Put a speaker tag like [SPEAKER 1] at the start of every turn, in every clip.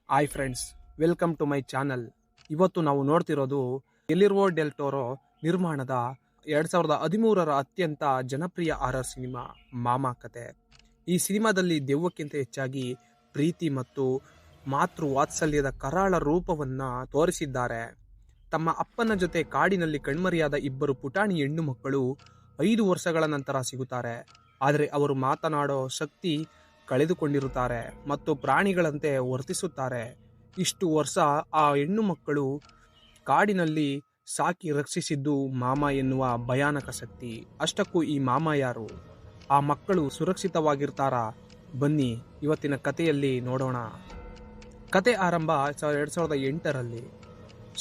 [SPEAKER 1] Hi friends, welcome to my channel. ಇವತ್ತು ನಾವು ನೋಡ್ತಿರೋದು ಗಿಲ್ಲಿರ್ವೋ del ಟೋರೋ ನಿರ್ಮಾಣದ 2013ರ ಅತ್ಯಂತ ಜನಪ್ರಿಯ ಹಾರರ್ ಸಿನಿಮಾ ಮಾಮಾ ಕತೆ. ಈ ಸಿನಿಮಾದಲ್ಲಿ ದೆವ್ವಕ್ಕಿಂತ ಹೆಚ್ಚಾಗಿ ಪ್ರೀತಿ ಮತ್ತು ಮಾತೃ ವಾತ್ಸಲ್ಯದ ಕರಾಳ ರೂಪವನ್ನ ತೋರಿಸಿದ್ದಾರೆ. ತಮ್ಮ ಅಪ್ಪನ ಜೊತೆ ಕಾಡಿನಲ್ಲಿ ಕಣ್ಮರೆಯಾದ ಇಬ್ಬರು ಪುಟಾಣಿ ಹೆಣ್ಣು ಮಕ್ಕಳು 5 ವರ್ಷಗಳ ನಂತರ ಸಿಗುತ್ತಾರೆ. ಆದರೆ ಅವರು ಮಾತನಾಡೋ ಶಕ್ತಿ ಕಳೆದುಕೊಂಡಿರುತ್ತಾರೆ ಮತ್ತು ಪ್ರಾಣಿಗಳಂತೆ ವರ್ತಿಸುತ್ತಾರೆ. ಇಷ್ಟು ವರ್ಷ ಆ ಹೆಣ್ಣು ಮಕ್ಕಳು ಕಾಡಿನಲ್ಲಿ ಸಾಕಿ ರಕ್ಷಿಸಿದ್ದು ಮಾಮ ಎನ್ನುವ ಭಯಾನಕ ಶಕ್ತಿ. ಅಷ್ಟಕ್ಕೂ ಈ ಮಾಮ ಯಾರು? ಆ ಮಕ್ಕಳು ಸುರಕ್ಷಿತವಾಗಿರ್ತಾರಾ? ಬನ್ನಿ ಇವತ್ತಿನ ಕಥೆಯಲ್ಲಿ ನೋಡೋಣ. ಕತೆ ಆರಂಭ 2008ರಲ್ಲಿ.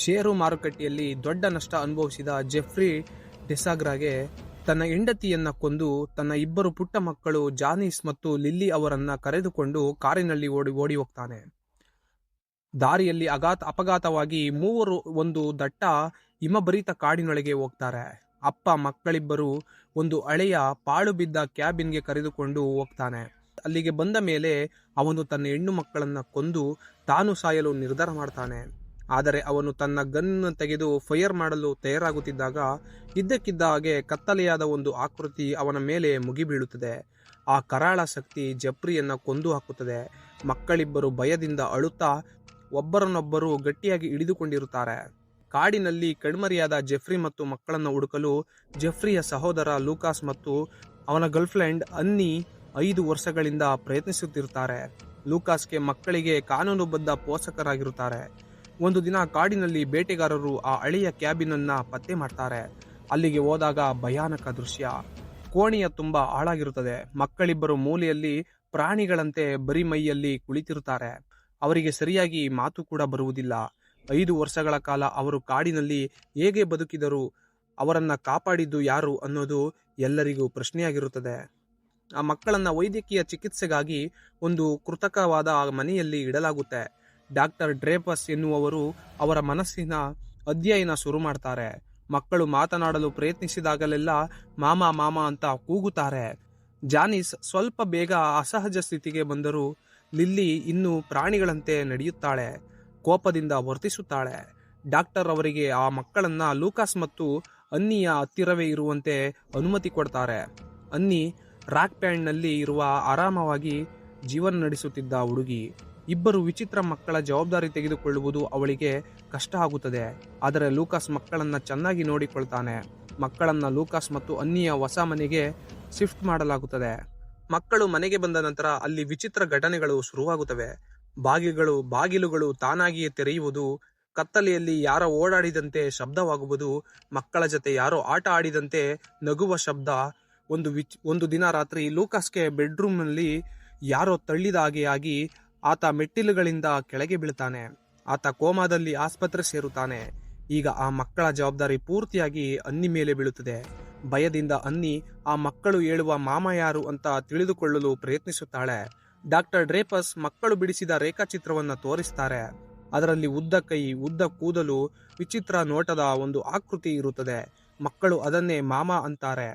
[SPEAKER 1] ಷೇರು ಮಾರುಕಟ್ಟೆಯಲ್ಲಿ ದೊಡ್ಡ ನಷ್ಟ ಅನುಭವಿಸಿದ ಜೆಫ್ರಿ ಡೆಸಾಗ್ರಾಗೆ ತನ್ನ ಹೆಂಡತಿಯನ್ನ ಕೊಂದು ತನ್ನ ಇಬ್ಬರು ಪುಟ್ಟ ಮಕ್ಕಳು ಜಾನಿಸ್ ಮತ್ತು ಲಿಲ್ಲಿ ಅವರನ್ನ ಕರೆದುಕೊಂಡು ಕಾರಿನಲ್ಲಿ ಓಡಿ ಹೋಗ್ತಾನೆ. ದಾರಿಯಲ್ಲಿ ಅಪಘಾತವಾಗಿ ಮೂವರು ಒಂದು ದಟ್ಟ ಹಿಮಭರಿತ ಕಾಡಿನೊಳಗೆ ಹೋಗ್ತಾರೆ. ಅಪ್ಪ ಮಕ್ಕಳಿಬ್ಬರು ಒಂದು ಹಳೆಯ ಪಾಳು ಬಿದ್ದ ಕ್ಯಾಬಿನ್ಗೆ ಕರೆದುಕೊಂಡು ಹೋಗ್ತಾನೆ. ಅಲ್ಲಿಗೆ ಬಂದ ಮೇಲೆ ಅವನು ತನ್ನ ಹೆಣ್ಣು ಮಕ್ಕಳನ್ನ ಕೊಂದು ತಾನು ಸಾಯಲು ನಿರ್ಧಾರ ಮಾಡ್ತಾನೆ. ಆದರೆ ಅವನು ತನ್ನ ಗನ್ ತೆಗೆದು ಫೈರ್ ಮಾಡಲು ತಯಾರಾಗುತ್ತಿದ್ದಾಗ ಇದ್ದಕ್ಕಿದ್ದ ಹಾಗೆ ಕತ್ತಲೆಯಾದ ಒಂದು ಆಕೃತಿ ಅವನ ಮೇಲೆ ಮುಗಿಬೀಳುತ್ತದೆ. ಆ ಕರಾಳ ಶಕ್ತಿ ಜೆಫ್ರಿಯನ್ನ ಕೊಂದು ಹಾಕುತ್ತದೆ. ಮಕ್ಕಳಿಬ್ಬರು ಭಯದಿಂದ ಅಳುತ್ತಾ ಒಬ್ಬರನ್ನೊಬ್ಬರು ಗಟ್ಟಿಯಾಗಿ ಹಿಡಿದುಕೊಂಡಿರುತ್ತಾರೆ. ಕಾಡಿನಲ್ಲಿ ಕಣ್ಮರೆಯಾದ ಜೆಫ್ರಿ ಮತ್ತು ಮಕ್ಕಳನ್ನು ಹುಡುಕಲು ಜೆಫ್ರಿಯ ಸಹೋದರ ಲೂಕಾಸ್ ಮತ್ತು ಅವನ ಗರ್ಲ್ಫ್ರೆಂಡ್ ಅನ್ನಿ 5 ವರ್ಷಗಳಿಂದ ಪ್ರಯತ್ನಿಸುತ್ತಿರುತ್ತಾರೆ. ಲೂಕಾಸ್ಗೆ ಮಕ್ಕಳಿಗೆ ಕಾನೂನುಬದ್ಧ ಪೋಷಕರಾಗಿರುತ್ತಾರೆ. ಒಂದು ದಿನ ಕಾಡಿನಲ್ಲಿ ಬೇಟೆಗಾರರು ಆ ಹಳೆಯ ಕ್ಯಾಬಿನ್ ಅನ್ನ ಪತ್ತೆ ಮಾಡ್ತಾರೆ. ಅಲ್ಲಿಗೆ ಹೋದಾಗ ಭಯಾನಕ ದೃಶ್ಯ. ಕೋಣೆಯ ತುಂಬಾ ಹಾಳಾಗಿರುತ್ತದೆ. ಮಕ್ಕಳಿಬ್ಬರು ಮೂಲೆಯಲ್ಲಿ ಪ್ರಾಣಿಗಳಂತೆ ಬರಿ ಮೈಯಲ್ಲಿ ಕುಳಿತಿರುತ್ತಾರೆ. ಅವರಿಗೆ ಸರಿಯಾಗಿ ಮಾತು ಕೂಡ ಬರುವುದಿಲ್ಲ. 5 ವರ್ಷಗಳ ಕಾಲ ಅವರು ಕಾಡಿನಲ್ಲಿ ಹೇಗೆ ಬದುಕಿದರು? ಅವರನ್ನ ಕಾಪಾಡಿದ್ದು ಯಾರು ಅನ್ನೋದು ಎಲ್ಲರಿಗೂ ಪ್ರಶ್ನೆಯಾಗಿರುತ್ತದೆ. ಆ ಮಕ್ಕಳನ್ನ ವೈದ್ಯಕೀಯ ಚಿಕಿತ್ಸೆಗಾಗಿ ಒಂದು ಕೃತಕವಾದ ಮನೆಯಲ್ಲಿ ಇಡಲಾಗುತ್ತೆ. ಡಾಕ್ಟರ್ ಡ್ರೇಪಸ್ ಎನ್ನುವವರು ಅವರ ಮನಸ್ಸಿನ ಅಧ್ಯಯನ ಶುರು ಮಾಡ್ತಾರೆ. ಮಕ್ಕಳು ಮಾತನಾಡಲು ಪ್ರಯತ್ನಿಸಿದಾಗಲೆಲ್ಲ ಮಾಮ ಮಾಮ ಅಂತ ಕೂಗುತ್ತಾರೆ. ಜಾನಿಸ್ ಸ್ವಲ್ಪ ಬೇಗ ಅಸಹಜ ಸ್ಥಿತಿಗೆ ಬಂದರೂ ಲಿಲ್ಲಿ ಇನ್ನೂ ಪ್ರಾಣಿಗಳಂತೆ ನಡೆಯುತ್ತಾಳೆ, ಕೋಪದಿಂದ ವರ್ತಿಸುತ್ತಾಳೆ. ಡಾಕ್ಟರ್ ಅವರಿಗೆ ಆ ಮಕ್ಕಳನ್ನ ಲೂಕಾಸ್ ಮತ್ತು ಅನ್ನಿಯ ಹತ್ತಿರವೇ ಇರುವಂತೆ ಅನುಮತಿ ಕೊಡ್ತಾರೆ. ಅನ್ನಿ ರಾಕ್ ಬ್ಯಾಂಡ್ನಲ್ಲಿ ಇರುವ ಆರಾಮವಾಗಿ ಜೀವನ ನಡೆಸುತ್ತಿದ್ದ ಹುಡುಗಿ. ಇಬ್ಬರು ವಿಚಿತ್ರ ಮಕ್ಕಳ ಜವಾಬ್ದಾರಿ ತೆಗೆದುಕೊಳ್ಳುವುದು ಅವಳಿಗೆ ಕಷ್ಟ ಆಗುತ್ತದೆ. ಆದರೆ ಲೂಕಾಸ್ ಮಕ್ಕಳನ್ನ ಚೆನ್ನಾಗಿ ನೋಡಿಕೊಳ್ತಾನೆ. ಮಕ್ಕಳನ್ನ ಲೂಕಾಸ್ ಮತ್ತು ಅನ್ನಿಯ ಹೊಸ ಮನೆಗೆ ಶಿಫ್ಟ್ ಮಾಡಲಾಗುತ್ತದೆ. ಮಕ್ಕಳು ಮನೆಗೆ ಬಂದ ನಂತರ ಅಲ್ಲಿ ವಿಚಿತ್ರ ಘಟನೆಗಳು ಶುರುವಾಗುತ್ತವೆ. ಬಾಗಿಲುಗಳು ತಾನಾಗಿಯೇ ತೆರೆಯುವುದು, ಕತ್ತಲೆಯಲ್ಲಿ ಯಾರೋ ಓಡಾಡಿದಂತೆ ಶಬ್ದವಾಗುವುದು, ಮಕ್ಕಳ ಜೊತೆ ಯಾರೋ ಆಟ ಆಡಿದಂತೆ ನಗುವ ಶಬ್ದ. ಒಂದು ದಿನ ರಾತ್ರಿ ಲೂಕಾಸ್ಗೆ ಬೆಡ್ರೂಮ್ನಲ್ಲಿ ಯಾರೋ ತಳ್ಳಿದ ಹಾಗೆ ಆಗಿ ಆತ ಮೆಟ್ಟಿಲುಗಳಿಂದ ಕೆಳಗೆ ಬೀಳ್ತಾನೆ. ಆತ ಕೋಮಾದಲ್ಲಿ ಆಸ್ಪತ್ರೆ ಸೇರುತ್ತಾನೆ. ಈಗ ಆ ಮಕ್ಕಳ ಜವಾಬ್ದಾರಿ ಪೂರ್ತಿಯಾಗಿ ಅನ್ನಿ ಮೇಲೆ ಬೀಳುತ್ತದೆ. ಭಯದಿಂದ ಅನ್ನಿ ಆ ಮಕ್ಕಳು ಹೇಳುವ ಮಾಮ ಯಾರು ಅಂತ ತಿಳಿದುಕೊಳ್ಳಲು ಪ್ರಯತ್ನಿಸುತ್ತಾಳೆ. ಡಾಕ್ಟರ್ ಡ್ರೇಪಸ್ ಮಕ್ಕಳು ಬಿಡಿಸಿದ ರೇಖಾಚಿತ್ರವನ್ನ ತೋರಿಸ್ತಾರೆ. ಅದರಲ್ಲಿ ಉದ್ದ ಕೈ, ಉದ್ದ ಕೂದಲು, ವಿಚಿತ್ರ ನೋಟದ ಒಂದು ಆಕೃತಿ ಇರುತ್ತದೆ. ಮಕ್ಕಳು ಅದನ್ನೇ ಮಾಮ ಅಂತಾರೆ.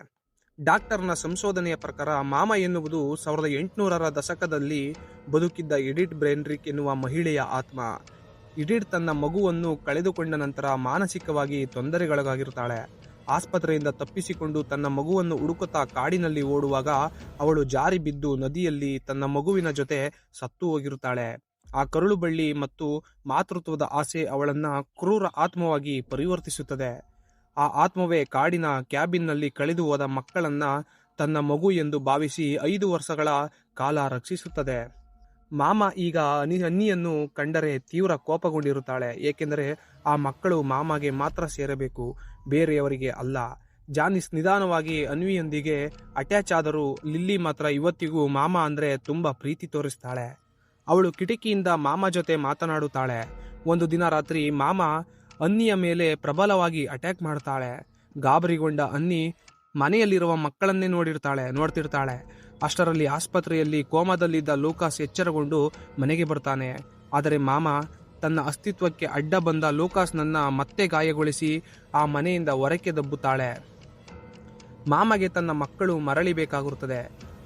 [SPEAKER 1] ಡಾಕ್ಟರ್ನ ಸಂಶೋಧನೆಯ ಪ್ರಕಾರ ಮಾಮ ಎನ್ನುವುದು 1800ರ ದಶಕದಲ್ಲಿ ಬದುಕಿದ್ದ ಎಡಿತ್ ಬ್ರೆನ್ರಿಕ್ ಎನ್ನುವ ಮಹಿಳೆಯ ಆತ್ಮ. ಎಡಿತ್ ತನ್ನ ಮಗುವನ್ನು ಕಳೆದುಕೊಂಡ ನಂತರ ಮಾನಸಿಕವಾಗಿ ತೊಂದರೆಗೊಳಗಾಗಿರುತ್ತಾಳೆ. ಆಸ್ಪತ್ರೆಯಿಂದ ತಪ್ಪಿಸಿಕೊಂಡು ತನ್ನ ಮಗುವನ್ನು ಹುಡುಕುತ್ತಾ ಕಾಡಿನಲ್ಲಿ ಓಡುವಾಗ ಅವಳು ಜಾರಿ ಬಿದ್ದು ನದಿಯಲ್ಲಿ ತನ್ನ ಮಗುವಿನ ಜೊತೆ ಸತ್ತು ಹೋಗಿರುತ್ತಾಳೆ. ಆ ಕರುಳು ಬಳ್ಳಿ ಮತ್ತು ಮಾತೃತ್ವದ ಆಸೆ ಅವಳನ್ನ ಕ್ರೂರ ಆತ್ಮವಾಗಿ ಪರಿವರ್ತಿಸುತ್ತದೆ. ಆ ಆತ್ಮವೇ ಕಾಡಿನ ಕ್ಯಾಬಿನ್ನಲ್ಲಿ ಕಳೆದು ಹೋದ ಮಕ್ಕಳನ್ನ ತನ್ನ ಮಗು ಎಂದು ಭಾವಿಸಿ 5 ವರ್ಷಗಳ ಕಾಲ ರಕ್ಷಿಸುತ್ತದೆ. ಮಾಮ ಈಗ ಅನ್ನಿಯನ್ನು ಕಂಡರೆ ತೀವ್ರ ಕೋಪಗೊಂಡಿರುತ್ತಾಳೆ. ಏಕೆಂದರೆ ಆ ಮಕ್ಕಳು ಮಾಮಗೆ ಮಾತ್ರ ಸೇರಬೇಕು, ಬೇರೆಯವರಿಗೆ ಅಲ್ಲ. ಜಾನಿಸ್ ನಿಧಾನವಾಗಿ ಅನ್ವಿಯೊಂದಿಗೆ ಅಟ್ಯಾಚ್ ಆದರೂ ಲಿಲ್ಲಿ ಮಾತ್ರ ಇವತ್ತಿಗೂ ಮಾಮ ಅಂದ್ರೆ ತುಂಬಾ ಪ್ರೀತಿ ತೋರಿಸ್ತಾಳೆ. ಅವಳು ಕಿಟಕಿಯಿಂದ ಮಾಮ ಜೊತೆ ಮಾತನಾಡುತ್ತಾಳೆ. ಒಂದು ದಿನ ರಾತ್ರಿ ಮಾಮ ಅನ್ನಿಯ ಮೇಲೆ ಪ್ರಬಲವಾಗಿ ಅಟ್ಯಾಕ್ ಮಾಡ್ತಾಳೆ. ಗಾಬರಿಗೊಂಡ ಅನ್ನಿ ಮನೆಯಲ್ಲಿರುವ ಮಕ್ಕಳನ್ನೇ ನೋಡ್ತಿರ್ತಾಳೆ. ಅಷ್ಟರಲ್ಲಿ ಆಸ್ಪತ್ರೆಯಲ್ಲಿ ಕೋಮಾದಲ್ಲಿದ್ದ ಲೂಕಾಸ್ ಎಚ್ಚರಗೊಂಡು ಮನೆಗೆ ಬರ್ತಾನೆ. ಆದರೆ ಮಾಮ ತನ್ನ ಅಸ್ತಿತ್ವಕ್ಕೆ ಅಡ್ಡ ಬಂದ ಲೂಕಾಸ್ನನ್ನ ಮತ್ತೆ ಗಾಯಗೊಳಿಸಿ ಆ ಮನೆಯಿಂದ ಹೊರಕ್ಕೆ ದಬ್ಬುತ್ತಾಳೆ. ಮಾಮಗೆ ತನ್ನ ಮಕ್ಕಳು ಮರಳಿಬೇಕಾಗಿರುತ್ತದೆ.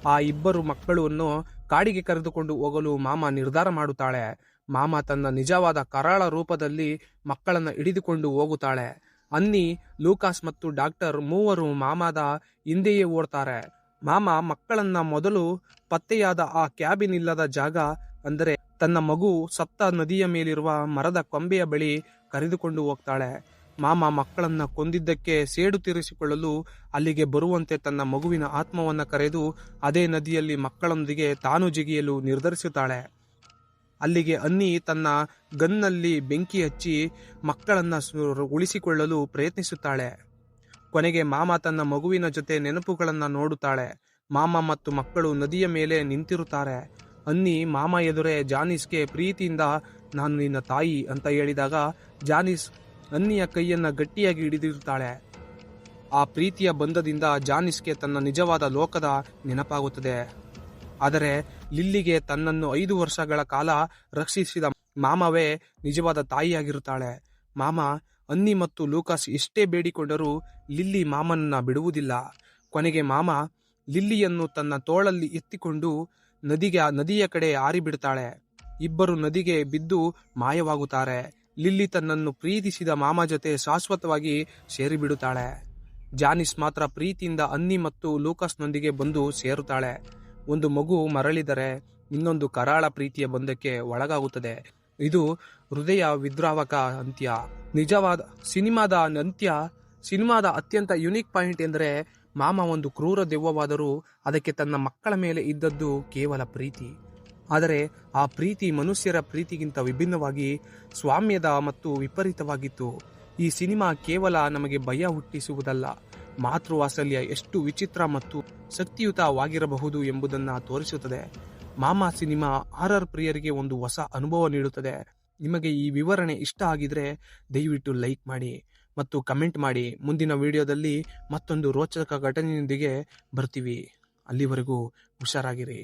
[SPEAKER 1] ಆ ಇಬ್ಬರು ಮಕ್ಕಳನ್ನು ಕಾಡಿಗೆ ಕರೆದುಕೊಂಡು ಹೋಗಲು ಮಾಮ ನಿರ್ಧಾರ ಮಾಡುತ್ತಾಳೆ. ಮಾಮ ತನ್ನ ನಿಜವಾದ ಕರಾಳ ರೂಪದಲ್ಲಿ ಮಕ್ಕಳನ್ನ ಹಿಡಿದುಕೊಂಡು ಹೋಗುತ್ತಾಳೆ. ಅನ್ನಿ, ಲೂಕಾಸ್ ಮತ್ತು ಡಾಕ್ಟರ್ ಮೂವರು ಮಾಮದ ಹಿಂದೆಯೇ ಓಡ್ತಾರೆ. ಮಾಮ ಮಕ್ಕಳನ್ನ ಮೊದಲು ಪತ್ತೆಯಾದ ಆ ಕ್ಯಾಬಿನ್ ಇಲ್ಲದ ಜಾಗ, ಅಂದರೆ ತನ್ನ ಮಗು ಸತ್ತ ನದಿಯ ಮೇಲಿರುವ ಮರದ ಕೊಂಬೆಯ ಬಳಿ ಕರೆದುಕೊಂಡು ಹೋಗ್ತಾಳೆ. ಮಾಮ ಮಕ್ಕಳನ್ನ ಕೊಂದಿದ್ದಕ್ಕೆ ಸೇಡು ತೀರಿಸಿಕೊಳ್ಳಲು ಅಲ್ಲಿಗೆ ಬರುವಂತೆ ತನ್ನ ಮಗುವಿನ ಆತ್ಮವನ್ನ ಕರೆದು ಅದೇ ನದಿಯಲ್ಲಿ ಮಕ್ಕಳೊಂದಿಗೆ ತಾನು ಜಿಗಿಯಲು ನಿರ್ಧರಿಸುತ್ತಾಳೆ. ಅಲ್ಲಿಗೆ ಅನ್ನಿ ತನ್ನ ಗನ್ನಲ್ಲಿ ಬೆಂಕಿ ಹಚ್ಚಿ ಮಕ್ಕಳನ್ನ ಉಳಿಸಿಕೊಳ್ಳಲು ಪ್ರಯತ್ನಿಸುತ್ತಾಳೆ. ಕೊನೆಗೆ ಮಾಮ ತನ್ನ ಮಗುವಿನ ಜೊತೆ ನೆನಪುಗಳನ್ನ ನೋಡುತ್ತಾಳೆ. ಮಾಮ ಮತ್ತು ಮಕ್ಕಳು ನದಿಯ ಮೇಲೆ ನಿಂತಿರುತ್ತಾರೆ. ಅನ್ನಿ ಮಾಮ ಎದುರೇ ಜಾನಿಸ್ಗೆ ಪ್ರೀತಿಯಿಂದ ನಾನು ನಿನ್ನ ತಾಯಿ ಅಂತ ಹೇಳಿದಾಗ ಜಾನಿಸ್ ಅನ್ನಿಯ ಕೈಯನ್ನ ಗಟ್ಟಿಯಾಗಿ ಹಿಡಿದಿರುತ್ತಾಳೆ. ಆ ಪ್ರೀತಿಯ ಬಂಧದಿಂದ ಜಾನಿಸ್ಗೆ ತನ್ನ ನಿಜವಾದ ಲೋಕದ ನೆನಪಾಗುತ್ತದೆ. ಆದರೆ ಲಿಲ್ಲಿಗೆ ತನ್ನನ್ನು 5 ವರ್ಷಗಳ ಕಾಲ ರಕ್ಷಿಸಿದ ಮಾಮವೇ ನಿಜವಾದ ತಾಯಿಯಾಗಿರುತ್ತಾಳೆ. ಮಾಮ ಅನ್ನಿ ಮತ್ತು ಲೂಕಾಸ್ ಎಷ್ಟೇ ಬೇಡಿಕೊಂಡರೂ ಲಿಲ್ಲಿ ಮಾಮನನ್ನ ಬಿಡುವುದಿಲ್ಲ. ಕೊನೆಗೆ ಮಾಮ ಲಿಲ್ಲಿಯನ್ನು ತನ್ನ ತೋಳಲ್ಲಿ ಎತ್ತಿಕೊಂಡು ನದಿಯ ಕಡೆ ಹಾರಿಬಿಡ್ತಾಳೆ. ಇಬ್ಬರು ನದಿಗೆ ಬಿದ್ದು ಮಾಯವಾಗುತ್ತಾರೆ. ಲಿಲ್ಲಿ ತನ್ನನ್ನು ಪ್ರೀತಿಸಿದ ಮಾಮ ಜೊತೆ ಶಾಶ್ವತವಾಗಿ ಸೇರಿಬಿಡುತ್ತಾಳೆ. ಜಾನಿಸ್ ಮಾತ್ರ ಪ್ರೀತಿಯಿಂದ ಅನ್ನಿ ಮತ್ತು ಲೂಕಾಸ್ನೊಂದಿಗೆ ಬಂದು ಸೇರುತ್ತಾಳೆ. ಒಂದು ಮಗು ಮರಳಿದರೆ ಇನ್ನೊಂದು ಕರಾಳ ಪ್ರೀತಿಯ ಬಂಧಕ್ಕೆ ಒಳಗಾಗುತ್ತದೆ. ಇದು ಹೃದಯ ವಿದ್ರಾವಕ ಅಂತ್ಯ. ನಿಜವಾದ ಸಿನಿಮಾದ ಅತ್ಯಂತ ಯುನಿಕ್ ಪಾಯಿಂಟ್ ಎಂದರೆ ಮಾಮ ಒಂದು ಕ್ರೂರ ದೆವ್ವವಾದರೂ ಅದಕ್ಕೆ ತನ್ನ ಮಕ್ಕಳ ಮೇಲೆ ಇದ್ದದ್ದು ಕೇವಲ ಪ್ರೀತಿ. ಆದರೆ ಆ ಪ್ರೀತಿ ಮನುಷ್ಯರ ಪ್ರೀತಿಗಿಂತ ವಿಭಿನ್ನವಾಗಿ ಸ್ವಾಮ್ಯದ ಮತ್ತು ವಿಪರೀತವಾಗಿತ್ತು. ಈ ಸಿನಿಮಾ ಕೇವಲ ನಮಗೆ ಭಯ ಹುಟ್ಟಿಸುವುದಲ್ಲ, ಮಾತೃವಾತ್ಸಲ್ಯ ಎಷ್ಟು ವಿಚಿತ್ರ ಮತ್ತು ಶಕ್ತಿಯುತವಾಗಿರಬಹುದು ಎಂಬುದನ್ನು ತೋರಿಸುತ್ತದೆ. ಮಾಮ ಸಿನಿಮಾ ಹಾರರ್ ಪ್ರಿಯರಿಗೆ ಒಂದು ಹೊಸ ಅನುಭವ ನೀಡುತ್ತದೆ. ನಿಮಗೆ ಈ ವಿವರಣೆ ಇಷ್ಟ ಆಗಿದ್ರೆ ದಯವಿಟ್ಟು ಲೈಕ್ ಮಾಡಿ ಮತ್ತು ಕಮೆಂಟ್ ಮಾಡಿ. ಮುಂದಿನ ವಿಡಿಯೋದಲ್ಲಿ ಮತ್ತೊಂದು ರೋಚಕ ಘಟನೆಯೊಂದಿಗೆ ಬರ್ತೀವಿ. ಅಲ್ಲಿವರೆಗೂ ಹುಷಾರಾಗಿರಿ.